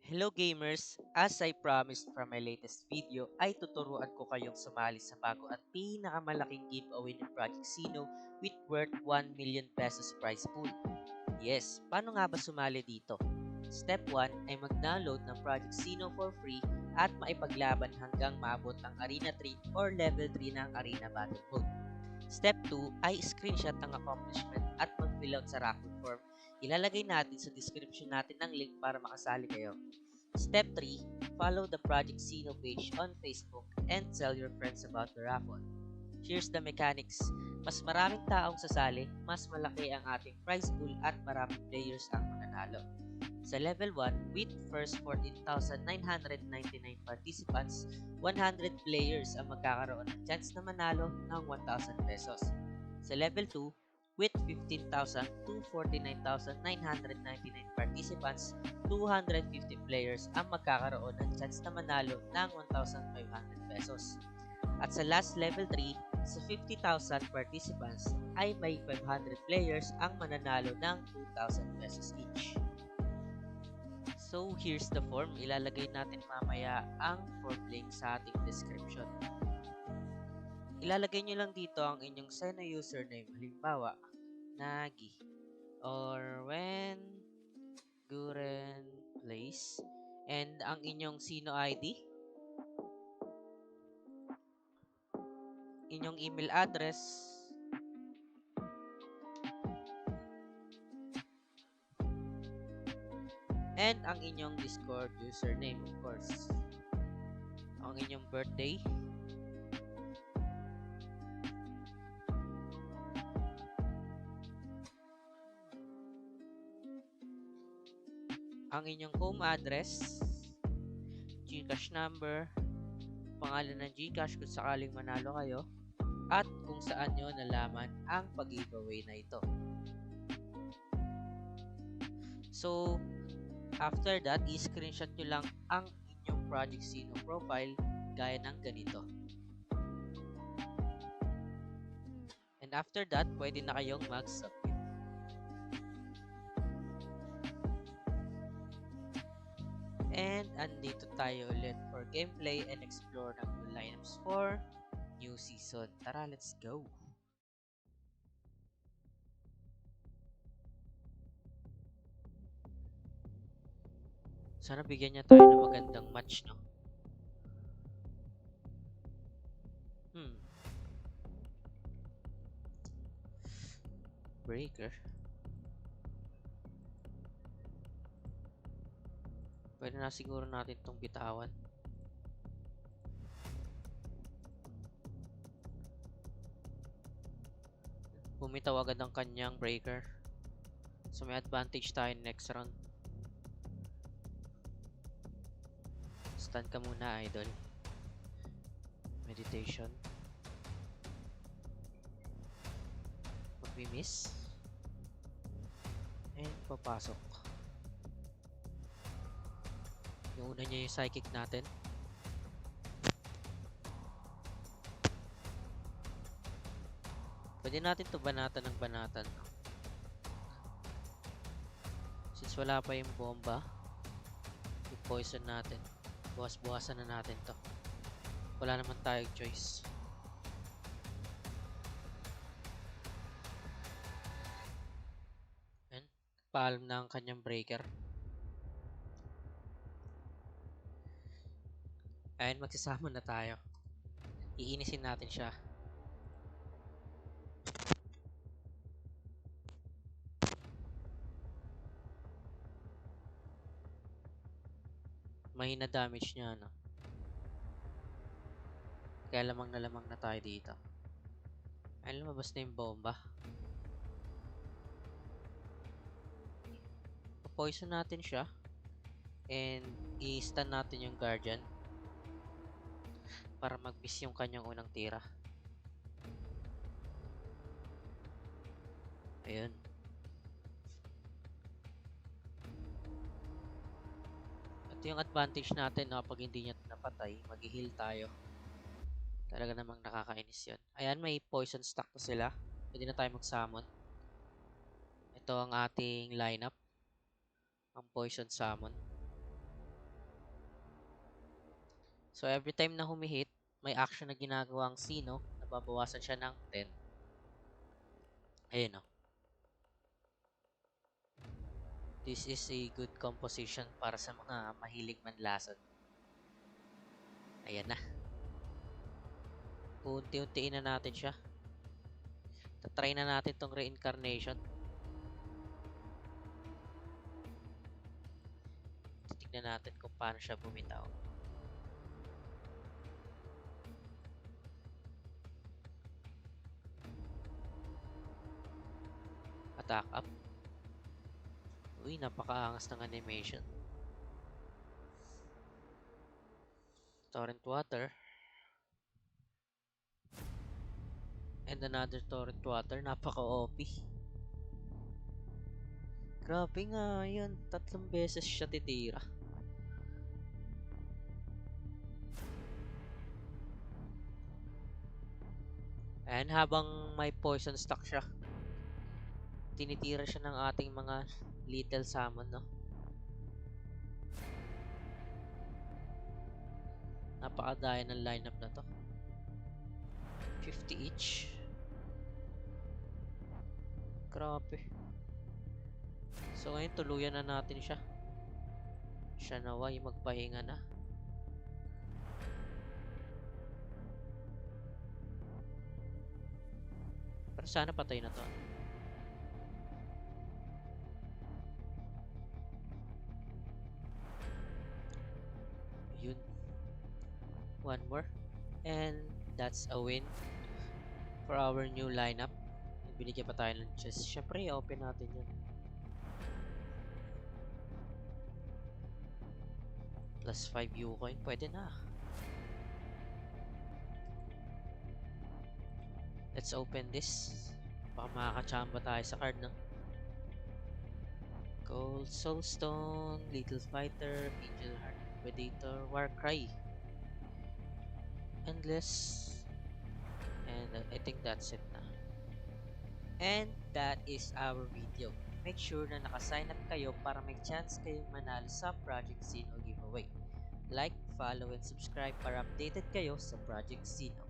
Hello gamers! As I promised from my latest video ay tuturuan ko kayong sumali sa bago at pinakamalaking giveaway ng Project Sino with worth 1 million pesos prize pool. Yes, paano nga ba sumali dito? Step 1 ay mag-download ng Project Sino for free at maipaglaban hanggang maabot ang Arena 3 or Level 3 ng Arena Battle Mode. Step 2 ay screenshot ng accomplishment at mag-fill out sa raffle form. Ilalagay natin sa description natin ng link para makasali kayo. Step 3, follow the Project Sino page on Facebook and tell your friends about the raffle. Here's the mechanics. Mas maraming taong sasali, mas malaki ang ating prize pool at maraming players ang mananalo. Sa level 1, with first 14,999 participants, 100 players ang magkakaroon ng chance na manalo ng 1,000 pesos. Sa level 2, with 15,000 to 49,999 participants, 250 players ang magkakaroon ng chance na manalo ng 1,500 pesos. At sa last level 3, sa 50,000 participants ay may 500 players ang mananalo ng 2,000 pesos each. So, here's the form. Ilalagay natin mamaya ang form link sa ating description. Ilalagay nyo lang dito ang inyong Seno username. Halimbawa, Nagi or when Guren Place and ang inyong Sino ID, inyong email address, and ang inyong Discord username, of course. Ang inyong birthday, ang inyong home address, GCash number, pangalan ng GCash kung sakaling manalo kayo, at kung saan nyo nalaman ang pag-giveaway na ito. So, after that, i-screenshot nyo lang ang inyong Project Sino profile gaya ng ganito. And after that, pwede na kayong mag-submit. And andito tayo ulit for gameplay and explore ng new lineups for new season. Tara, let's go! Sana bigyan niya tayo ng magandang match, no? Breaker. Pwede na siguro natin itong bitawan. Bumitaw agad ang kanyang breaker. So may advantage tayo next round. Stun ka muna, idol. Meditation. Magmi-miss. And papasok. Yung una niya yung psychic natin. Pwede natin to banatan ng banatan. Since wala pa yung bomba, yung poison natin. Buwas-buwasan na natin to. Wala naman tayong choice. And paalam na ang kanyang breaker. Ayun, magsasama na tayo. Iinisin natin siya. Mahina damage niya, no? Kaya lamang na tayo dito. Ayun, lumabas na yung bomba. Poison natin siya. And i-stun natin yung guardian. Para mag-miss yung kanyang unang tira. Ayun. Ito yung advantage natin, no? Pag hindi niya napatay, mag-heal tayo. Talaga namang nakakainis yun. Ayan, may poison stack na sila. Pwede na tayo mag-summon. Ito ang ating lineup. Ang poison summon. So every time na humihit, may action na ginagawa ang Sino, nababawasan siya ng 10. Ayun o. This is a good composition para sa mga mahilig manlason. Ayan na. Unti-untiin na natin siya. Tatry na natin tong reincarnation. Titignan natin kung paano siya bumitaw. Attack up. Uy, napakaangas ng animation. Torrent water. And another torrent water. Napaka-OP. Grabe nga yun. 3 beses siya titira. And habang may poison stock siya, tinitira siya ng ating mga little salmon, no? Napakadaya ng lineup na to. 50 each. Grabe. So ngayon tuluyan na natin siya. Siya naway magpahinga na. Pero sana patay na to. Yun. One more. And that's a win for our new lineup. Binigyan pa tayo ng chest. Syempre, open natin yun. Plus 5 U-coin. Pwede na. Let's open this. Baka makakachamba tayo sa card, no? Gold Soulstone, Little Fighter, Angel Heart, Predator, Warcry. Endless. And I think that's it na. And that is our video. Make sure na nakasign up kayo para may chance kayong manalo sa Project Sino giveaway. Like, follow, and subscribe para updated kayo sa Project Sino.